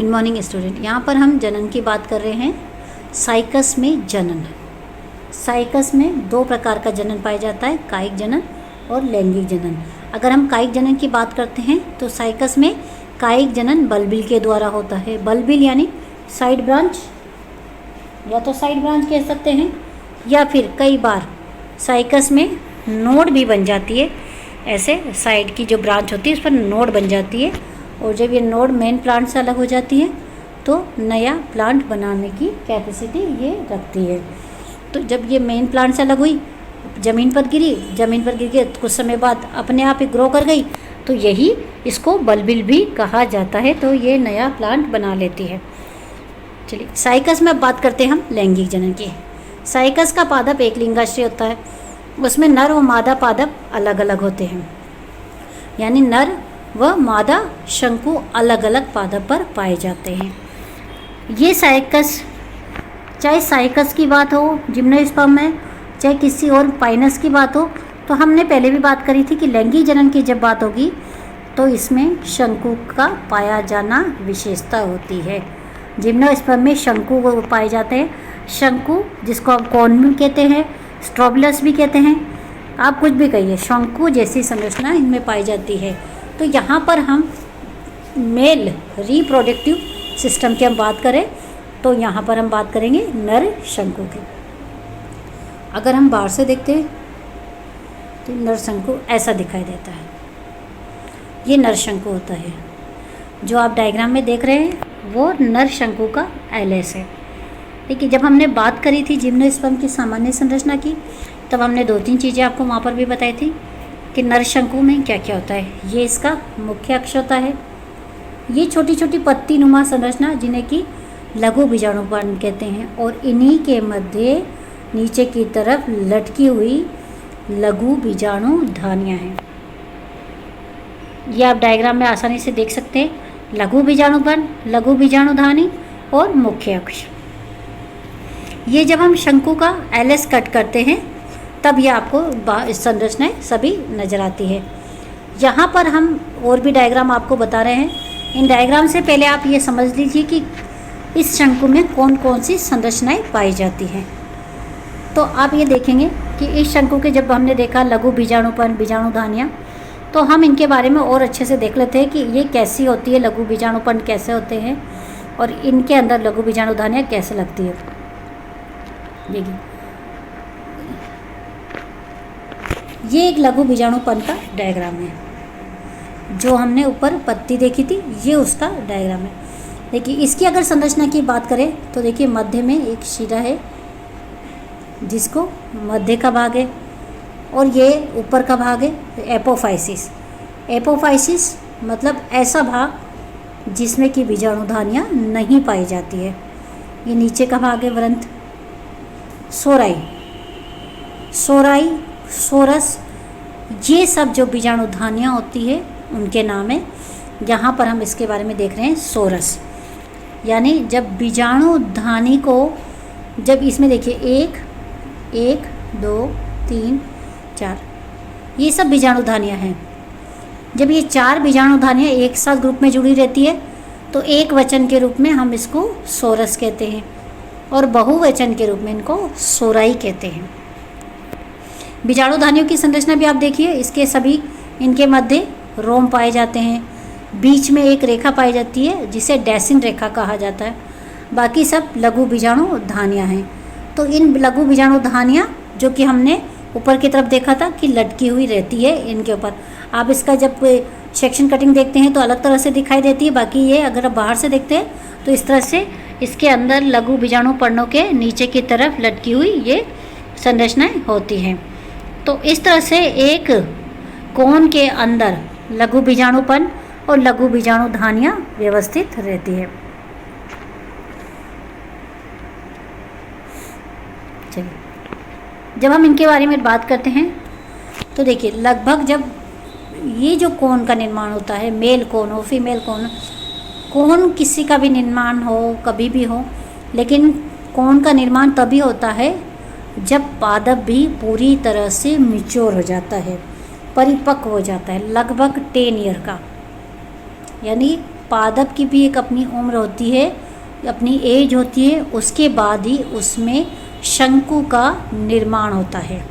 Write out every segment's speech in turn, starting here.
Good morning student. यहाँ पर हम जनन की बात कर रहे हैं। साइकस में जनन। साइकस में दो प्रकार का जनन पाया जाता है, कायिक जनन और लैंगिक जनन। अगर हम कायिक जनन की बात करते हैं तो साइकस में कायिक जनन बल्बिल के द्वारा होता है। बल्बिल यानी साइड ब्रांच, या तो साइड ब्रांच कह सकते हैं, या फिर कई बार साइकस में नोड भी बन जाती है। ऐसे साइड की जो ब्रांच होती है उस पर नोड बन जाती है, और जब ये नोड मेन प्लांट से अलग हो जाती है तो नया प्लांट बनाने की कैपेसिटी ये रखती है। तो जब ये मेन प्लांट से अलग हुई, ज़मीन पर गिर के कुछ समय बाद अपने आप ही ग्रो कर गई, तो यही इसको बल्बिल भी कहा जाता है। तो ये नया प्लांट बना लेती है। चलिए, साइकस में अब बात करते हैं हम लैंगिक जनन की। साइकस का पादप एक लिंगाश्रय होता है। उसमें नर व मादा पादप अलग अलग होते हैं, यानी नर व मादा शंकु अलग अलग पादप पर पाए जाते हैं। ये साइकस, चाहे साइकस की बात हो जिम्नोस्पर्म में, चाहे किसी और पाइनस की बात हो, तो हमने पहले भी बात करी थी कि लैंगिक जनन की जब बात होगी तो इसमें शंकु का पाया जाना विशेषता होती है। जिम्नोस्पर्म में शंकु पाए जाते हैं। शंकु जिसको आप कॉर्न भी कहते हैं, स्ट्रोबिलस भी कहते हैं, आप कुछ भी कहिए, शंकु जैसी संरचना इनमें पाई जाती है। तो यहाँ पर हम मेल रिप्रोडक्टिव सिस्टम की हम बात करें तो यहाँ पर हम बात करेंगे नर शंकु की। अगर हम बाहर से देखते हैं तो नर शंकु ऐसा दिखाई देता है। ये नर शंकु होता है। जो आप डायग्राम में देख रहे हैं वो नर शंकु का एलएस है। देखिए, जब हमने बात करी थी जिम्नोस्पर्म की सामान्य संरचना की, तब हमने दो तीन चीज़ें आपको वहाँ पर भी बताई थी कि नर शंकु में क्या क्या होता है। ये इसका मुख्य अक्ष होता है। ये छोटी छोटी पत्ती नुमा संरचना जिन्हें कि लघु बीजाणुपर्ण कहते हैं, और इन्हीं के मध्य नीचे की तरफ लटकी हुई लघु बीजाणु धानियाँ हैं। ये आप डायग्राम में आसानी से देख सकते हैं। लघु बीजाणुपर्ण, लघु बीजाणुधानी और मुख्य अक्ष। ये जब हम शंकु का एलएस कट करते हैं तब ये आपको संरचनाएं सभी नज़र आती है। यहाँ पर हम और भी डायग्राम आपको बता रहे हैं। इन डायग्राम से पहले आप ये समझ लीजिए कि इस शंकु में कौन कौन सी संरचनाएं पाई जाती हैं। तो आप ये देखेंगे कि इस शंकु के जब हमने देखा लघु बीजाणुपर्ण, बीजाणुधानियाँ, तो हम इनके बारे में और अच्छे से देख लेते हैं कि ये कैसी होती है, लघु बीजाणुपर्ण कैसे होते हैं और इनके अंदर लघु बीजाणुधानियाँ कैसे लगती है। देखिए, ये एक लघु बीजाणुपर्ण का डायग्राम है। जो हमने ऊपर पत्ती देखी थी ये उसका डायग्राम है। देखिए, इसकी अगर संरचना की बात करें तो देखिए मध्य में एक शिरा है जिसको मध्य का भाग है, और ये ऊपर का भाग है एपोफाइसिस। एपोफाइसिस मतलब ऐसा भाग जिसमें कि बीजाणुधानियाँ नहीं पाई जाती है। ये नीचे का भाग है वृंत। सोराई, सोराई, सोरस, ये सब जो बीजाणुधानियाँ होती है उनके नाम है। यहाँ पर हम इसके बारे में देख रहे हैं सोरस, यानी जब बीजाणुधानी को, जब इसमें देखिए एक, दो, तीन, चार, ये सब बीजाणुधानियाँ हैं। जब ये चार बीजाणुधानियाँ एक साथ ग्रुप में जुड़ी रहती है तो एक वचन के रूप में हम इसको सोरस कहते हैं, और बहुवचन के रूप में इनको सोराई कहते हैं। बीजाणुधानियों की संरचना भी आप देखिए, इसके सभी, इनके मध्य रोम पाए जाते हैं। बीच में एक रेखा पाई जाती है जिसे डैसिन रेखा कहा जाता है। बाकी सब लघु बीजाणुधानियाँ हैं। तो इन लघु बीजाणुधानियाँ जो कि हमने ऊपर की तरफ देखा था कि लटकी हुई रहती है इनके ऊपर, आप इसका जब सेक्शन कटिंग देखते हैं तो अलग तरह से दिखाई देती है। बाकी ये अगर आप बाहर से देखते हैं तो इस तरह से इसके अंदर लघु बीजाणुपर्णों के नीचे की तरफ लटकी हुई ये संरचनाएं होती हैं। तो इस तरह से एक कोन के अंदर लघु बीजाणुपर्ण और लघु बीजाणुधानियाँ व्यवस्थित रहती है। चलिए, जब हम इनके बारे में बात करते हैं तो देखिए, लगभग जब ये जो कोन का निर्माण होता है, मेल कोन हो, फीमेल कोन, कोन किसी का भी निर्माण हो, कभी भी हो, लेकिन कोन का निर्माण तभी होता है जब पादप भी पूरी तरह से मैच्योर हो जाता है, परिपक्व हो जाता है, लगभग 10 ईयर का, यानी पादप की भी एक अपनी उम्र होती है, अपनी एज होती है, उसके बाद ही उसमें शंकु का निर्माण होता है।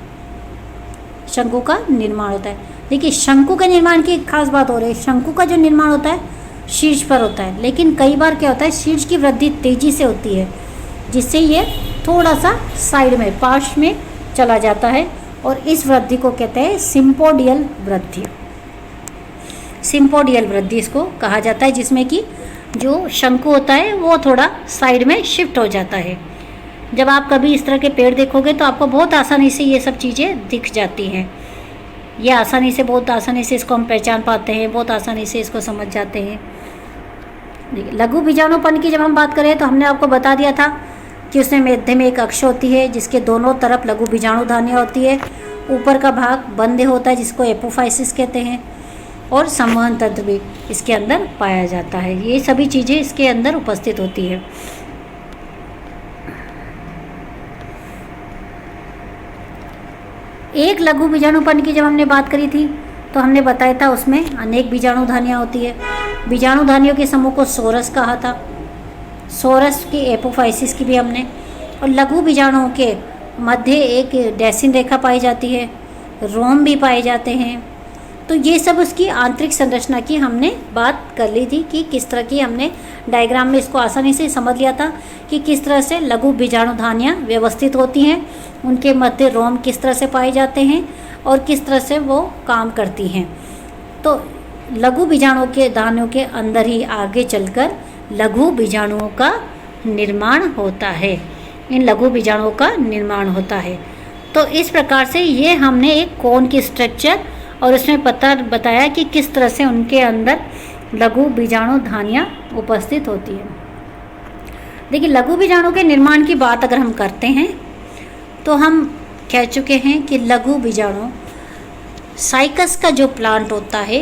शंकु का निर्माण होता है। देखिए, शंकु के निर्माण की एक खास बात हो रही है। शंकु का जो निर्माण होता है शीर्ष पर होता है, लेकिन कई बार क्या होता है, शीर्ष की वृद्धि तेजी से होती है, जिससे ये थोड़ा सा साइड में, पार्श्व में चला जाता है, और इस वृद्धि को कहते हैं सिम्पोडियल वृद्धि। सिम्पोडियल वृद्धि इसको कहा जाता है, जिसमें कि जो शंकु होता है वो थोड़ा साइड में शिफ्ट हो जाता है। जब आप कभी इस तरह के पेड़ देखोगे तो आपको बहुत आसानी से ये सब चीज़ें दिख जाती हैं। ये आसानी से, बहुत आसानी से इसको हम पहचान पाते हैं, बहुत आसानी से इसको समझ जाते हैं। लघु बीजाणुपन की जब हम बात करें तो हमने आपको बता दिया था कि उसमें मध्य में एक अक्ष होती है, जिसके दोनों तरफ लघु बीजाणुधानियाँ होती है। ऊपर का भाग बंद होता है, जिसको एपोफाइसिस कहते हैं, और संवहन तंत्र भी इसके अंदर पाया जाता है। ये सभी चीज़ें इसके अंदर उपस्थित होती है। एक लघु बीजाणुपन की जब हमने बात करी थी तो हमने बताया था उसमें अनेक बीजाणुधानियाँ होती है। बीजाणुधानियों के समूह को सोरस कहा था। सोरस की एपोफाइसिस की भी हमने, और लघु बीजाणुओं के मध्य एक डैसिन रेखा पाई जाती है, रोम भी पाए जाते हैं। तो ये सब उसकी आंतरिक संरचना की हमने बात कर ली थी कि किस तरह की, हमने डायग्राम में इसको आसानी से समझ लिया था कि किस तरह से लघु बीजाणुधानियाँ व्यवस्थित होती हैं, उनके मध्य रोम किस तरह से पाए जाते हैं और किस तरह से वो काम करती हैं। तो लघु बीजाणुओं के दानों के अंदर ही आगे चलकर लघु बीजाणुओं का निर्माण होता है। इन लघु बीजाणुओं का निर्माण होता है। तो इस प्रकार से ये हमने एक कोन की स्ट्रक्चर और उसमें बताया कि किस तरह से उनके अंदर लघु बीजाणुधानियाँ उपस्थित होती है। देखिए, लघु बीजाणु के निर्माण की बात अगर हम करते हैं तो हम कह चुके हैं कि लघु बीजाणु साइकस का जो प्लांट होता है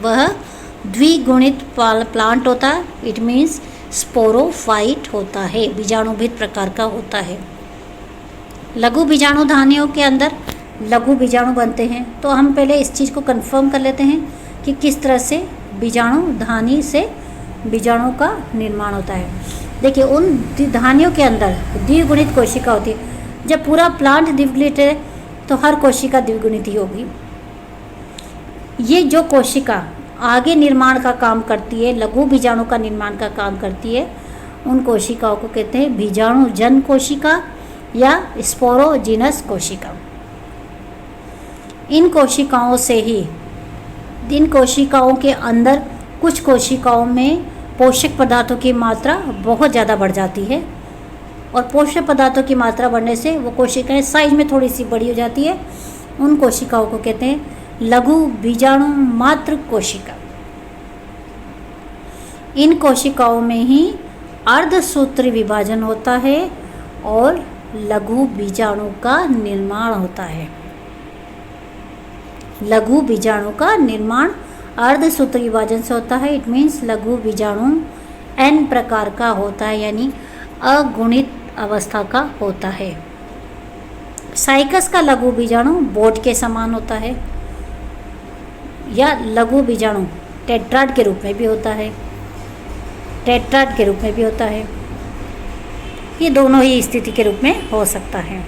वह द्विगुणित प्लांट होता है। इट मीन्स स्पोरोफाइट होता है, बीजाणुभित प्रकार का होता है। लघु बीजाणुधानियों के अंदर लघु बीजाणु बनते हैं। तो हम पहले इस चीज़ को कंफर्म कर लेते हैं कि किस तरह से बीजाणुधानी से बीजाणु का निर्माण होता है। देखिए, उन धानियों के अंदर द्विगुणित कोशिका होती है। जब पूरा प्लांट द्विगुणित है तो हर कोशिका द्विगुणित ही होगी। ये जो कोशिका आगे निर्माण का काम करती है, लघु बीजाणु का निर्माण का काम करती है, उन कोशिकाओं को कहते हैं बीजाणुजन कोशिका या स्पोरोजिनस कोशिका। इन कोशिकाओं से ही, इन कोशिकाओं के अंदर कुछ कोशिकाओं में पोषक पदार्थों की मात्रा बहुत ज़्यादा बढ़ जाती है, और पोषक पदार्थों की मात्रा बढ़ने से वो कोशिकाएं साइज में थोड़ी सी बड़ी हो जाती है। उन कोशिकाओं को कहते हैं लघु बीजाणु मात्र कोशिका। इन कोशिकाओं में ही अर्धसूत्री विभाजन होता है और लघु बीजाणु का निर्माण होता है। लघु बीजाणु का निर्माण अर्धसूत्री विभाजन से होता है। इट मीन्स लघु बीजाणु एन प्रकार का होता है, यानी अगुणित अवस्था का होता है। साइकस का लघु बीजाणु बोट के समान होता है, या लघु बीजाणु टेट्राड के रूप में भी होता है। टेट्राड के रूप में भी होता है। ये दोनों ही स्थिति के रूप में हो सकता है।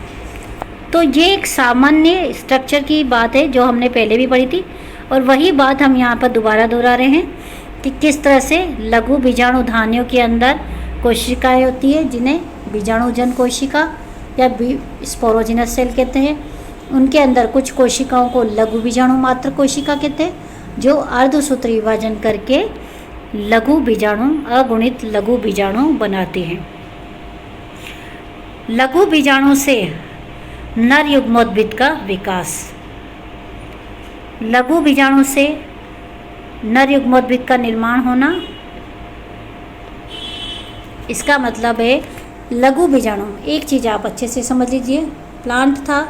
तो ये एक सामान्य स्ट्रक्चर की बात है जो हमने पहले भी पढ़ी थी, और वही बात हम यहाँ पर दोबारा दोहरा रहे हैं कि किस तरह से लघु बीजाणुधानियों के अंदर कोशिकाएं होती है, जिन्हें बीजाणुजन कोशिका या स्पोरोजिनस सेल कहते हैं। उनके अंदर कुछ कोशिकाओं को लघु बीजाणु मात्र कोशिका कहते हैं, जो अर्धसूत्री विभाजन करके लघु बीजाणु, अगुणित लघु बीजाणु बनाती हैं। लघु बीजाणु से नर युग्मोद्भिद का विकास। लघु बीजाणु से नर युग्मोद्भिद का निर्माण होना, इसका मतलब है लघु बीजाणु। एक चीज़ आप अच्छे से समझ लीजिए, प्लांट था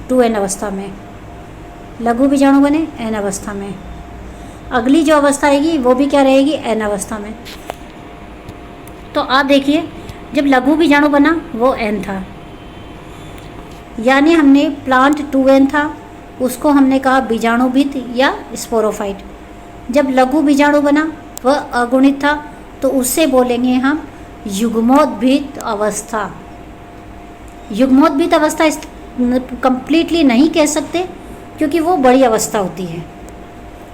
2n अवस्था में, लघु बीजाणु बने n अवस्था में। अगली जो अवस्था आएगी वो भी क्या रहेगी, n अवस्था में। तो आप देखिए, जब लघु बीजाणु बना वो n था, यानी हमने प्लांट 2n था, उसको हमने कहा बीजाणुभित या स्पोरोफाइट। जब लघु बीजाणु बना वह अगुणित था, तो उससे बोलेंगे हम युग्मोद्भीत अवस्था। युग्मोद्भीत अवस्था इस कंप्लीटली नहीं कह सकते, क्योंकि वो बड़ी अवस्था होती है,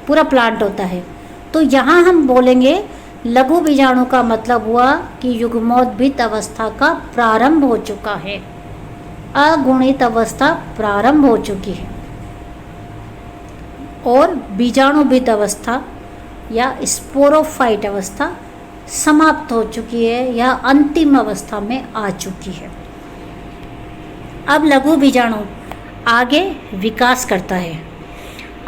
पूरा प्लांट होता है। तो यहाँ हम बोलेंगे लघु बीजाणु का मतलब हुआ कि युग्मोद्भीत अवस्था का प्रारंभ हो चुका है, अगुणित अवस्था प्रारंभ हो चुकी है, और बीजाणुभीत अवस्था या स्पोरोफाइट अवस्था समाप्त हो चुकी है या अंतिम अवस्था में आ चुकी है। अब लघु बीजाणु आगे विकास करता है,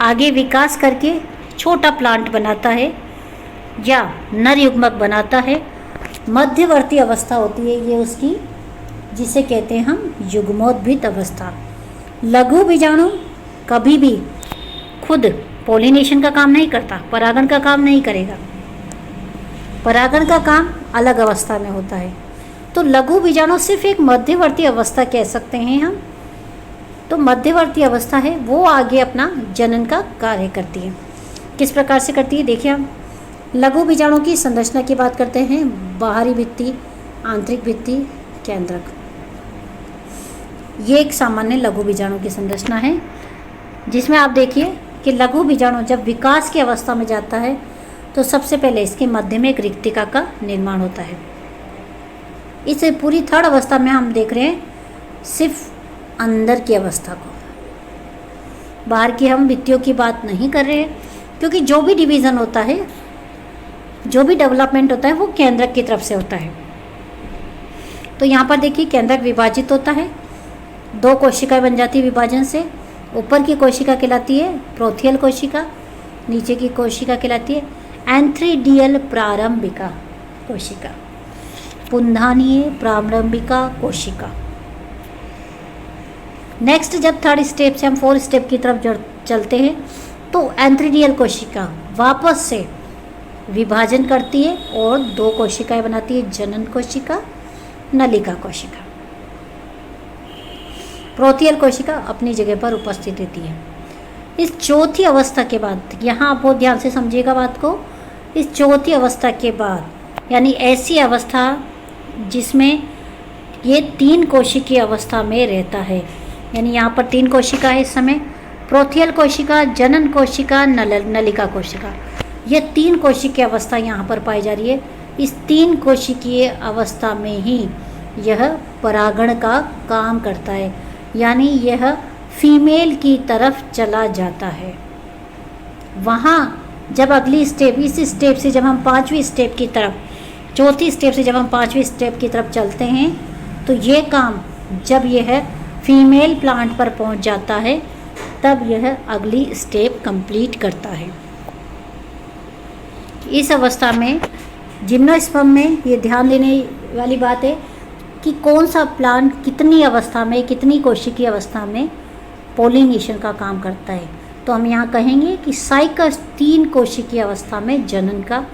आगे विकास करके छोटा प्लांट बनाता है या नर युग्मक बनाता है। मध्यवर्ती अवस्था होती है ये उसकी, जिसे कहते हैं हम युग्मोद्भीत अवस्था। लघु बीजाणु कभी भी खुद पोलिनेशन का काम नहीं करता, परागण का काम नहीं करेगा, परागण का काम अलग अवस्था में होता है। तो लघु बीजाणु सिर्फ एक मध्यवर्ती अवस्था कह सकते हैं हम। तो मध्यवर्ती अवस्था है, वो आगे अपना जनन का कार्य करती है। किस प्रकार से करती है देखिए, हम लघु बीजाणु की संरचना की बात करते हैं। बाहरी भित्ति, आंतरिक भित्ति, केंद्रक, ये एक सामान्य लघु बीजाणु की संरचना है, जिसमें आप देखिए कि लघु बीजाणु जब विकास की अवस्था में जाता है तो सबसे पहले इसके मध्य में एक रिक्तिका का निर्माण होता है। इस पूरी थर्ड अवस्था में हम देख रहे हैं सिर्फ अंदर की अवस्था को, बाहर की हम भित्तियों की बात नहीं कर रहे हैं, क्योंकि जो भी डिवीज़न होता है, जो भी डेवलपमेंट होता है वो केंद्रक की तरफ से होता है। तो यहाँ पर देखिए केंद्रक विभाजित होता है, 2 कोशिकाएं बन जाती है विभाजन से। ऊपर की कोशिका कहलाती है प्रोथियल कोशिका, नीचे की कोशिका कहलाती है एंथ्रीडियल प्रारंभिका कोशिका, पुंधानीय प्रारंभिका कोशिका। नेक्स्ट जब थर्ड स्टेप से हम 4th स्टेप की तरफ चलते हैं तो एंथ्रीडियल कोशिका वापस से विभाजन करती है और 2 कोशिकाएं बनाती है, जनन कोशिका, नलिका कोशिका। प्रोथियल कोशिका अपनी जगह पर उपस्थित रहती है। इस चौथी अवस्था के बाद, यहाँ आप बहुत ध्यान से समझिएगा बात को, इस चौथी अवस्था के बाद यानी ऐसी अवस्था जिसमें ये 3 कोशिकीय अवस्था में रहता है, यानी यहाँ पर 3 कोशिका है इस समय, प्रोथियल कोशिका, जनन कोशिका, नलिका कोशिका, ये 3 कोशिकीय अवस्था यहाँ पर पाई जा रही है। इस 3 कोशिकीय अवस्था में ही यह परागण का काम करता है, यानी यह फीमेल की तरफ चला जाता है। वहाँ जब अगली स्टेप, इस स्टेप से जब हम 5वीं स्टेप की तरफ, चौथी स्टेप से जब हम 5वीं स्टेप की तरफ चलते हैं, तो ये काम जब यह फीमेल प्लांट पर पहुँच जाता है तब यह अगली स्टेप कंप्लीट करता है। इस अवस्था में जिम्नोस्पर्म में ये ध्यान देने वाली बात है कि कौन सा प्लांट कितनी अवस्था में, कितनी कोशिकीय अवस्था में पोलिनेशन का काम करता है। तो हम यहाँ कहेंगे कि साइकस 3 कोशिकीय अवस्था में जनन का,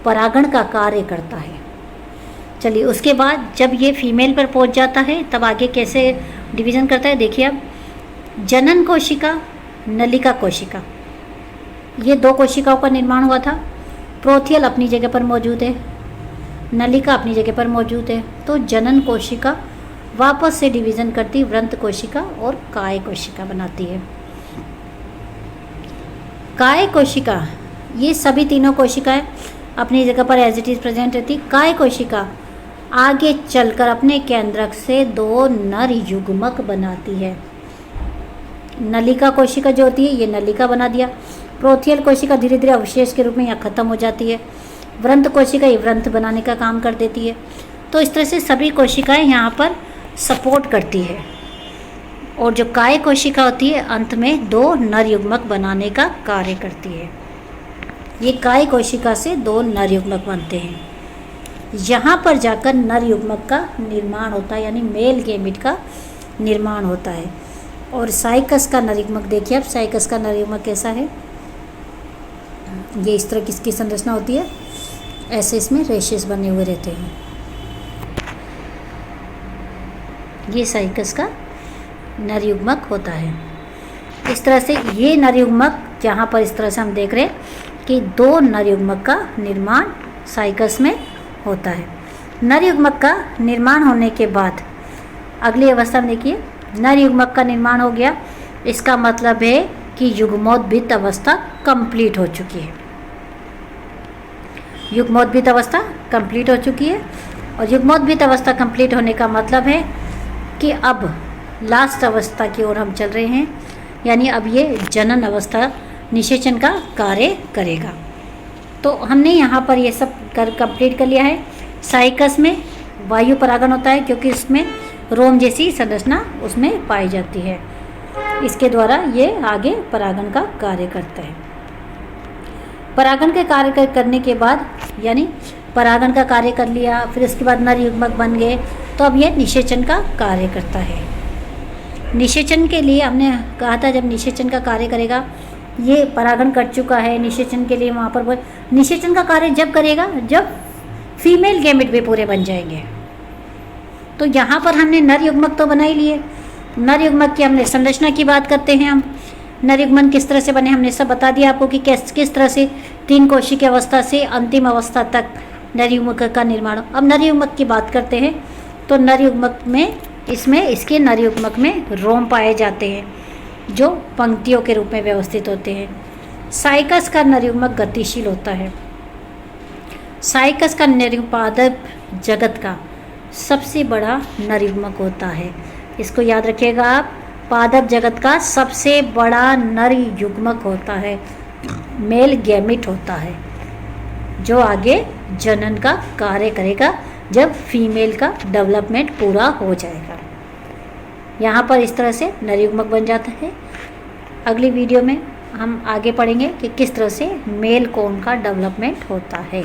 परागण का कार्य करता है। चलिए उसके बाद जब ये फीमेल पर पहुँच जाता है तब आगे कैसे डिवीज़न करता है देखिए। अब जनन कोशिका, नलिका कोशिका, ये 2 कोशिकाओं का निर्माण हुआ था। प्रोथियल अपनी जगह पर मौजूद है, नलिका अपनी जगह पर मौजूद है। तो जनन कोशिका वापस से डिवीज़न करती वृंत कोशिका और काय कोशिका बनाती है। काय कोशिका, ये सभी तीनों कोशिकाएं अपनी जगह पर एज इट इज़ प्रेजेंट रहती। काय कोशिका आगे चलकर अपने केंद्रक से 2 नर युग्मक बनाती है। नलिका कोशिका जो होती है ये नलिका बना दिया। प्रोथियल कोशिका धीरे धीरे अवशेष के रूप में यहाँ खत्म हो जाती है। वृंत कोशिका ये वृंत बनाने का काम कर देती है। तो इस तरह से सभी कोशिकाएं यहाँ पर सपोर्ट करती है, और जो काय कोशिका होती है अंत में 2 नर युग्मक बनाने का कार्य करती है। ये काय कोशिका से 2 नर युग्मक बनते हैं। यहाँ पर जाकर नर युग्मक का निर्माण होता है, यानी मेल गैमेट का निर्माण होता है। और साइकस का नर युग्मक देखिए, अब साइकस का नर युग्मक कैसा है, ये इस तरह किसकी संरचना होती है, ऐसे इसमें रेशेस बने हुए रहते हैं। ये साइकस का नर युग्मक होता है। इस तरह से ये नर युग्मक जहाँ पर इस तरह से हम देख रहे हैं, कि 2 नर युग्मक का निर्माण साइकस में होता है। नर युग्मक का निर्माण होने के बाद अगली अवस्था में देखिए, नर युग्मक का निर्माण हो गया, इसका मतलब है कि युग्मोद्भिद अवस्था कंप्लीट हो चुकी है। युग्मोद्भिद अवस्था कंप्लीट हो चुकी है और युग्मोद्भिद अवस्था कंप्लीट होने का मतलब है कि अब लास्ट अवस्था की ओर हम चल रहे हैं, यानी अब ये जनन अवस्था निषेचन का कार्य करेगा। तो हमने यहाँ पर ये सब कंप्लीट कर लिया है। साइकस में वायु परागण होता है क्योंकि इसमें रोम जैसी संरचना उसमें पाई जाती है, इसके द्वारा ये आगे परागण का कार्य करता है। परागण के कार्य करने के बाद, यानी परागण का कार्य कर लिया, फिर उसके बाद नर युग्मक बन गए, तो अब ये निषेचन का कार्य करता है। निषेचन के लिए हमने कहा था जब निषेचन का कार्य करेगा, ये परागण कर चुका है, निषेचन के लिए वहाँ पर निषेचन का कार्य जब करेगा जब फीमेल गैमेट भी पूरे बन जाएंगे। तो यहाँ पर हमने नर युग्मक तो बना ही लिए। नर युग्मक की हमने संरचना की बात करते हैं हम। नर युग्मन किस तरह से बने हमने सब बता दिया आपको कि किस तरह से 3 कोशिकीय अवस्था से अंतिम अवस्था तक नर युग्मक का निर्माण। अब नर युग्मक की बात करते हैं तो नर युग्मक में इसके नर युग्मक में रोम पाए जाते हैं जो पंक्तियों के रूप में व्यवस्थित होते हैं। साइकस का नर युग्मक गतिशील होता है। साइकस का नर युग्मक पादप जगत का सबसे बड़ा नर युग्मक होता है। इसको याद रखिएगा आप, पादप जगत का सबसे बड़ा नर युग्मक होता है, मेल गैमिट होता है, जो आगे जनन का कार्य करेगा जब फीमेल का डेवलपमेंट पूरा हो जाएगा। यहाँ पर इस तरह से नर युग्मक बन जाता है। अगली वीडियो में हम आगे पढ़ेंगे कि किस तरह से मेल कोन का डेवलपमेंट होता है।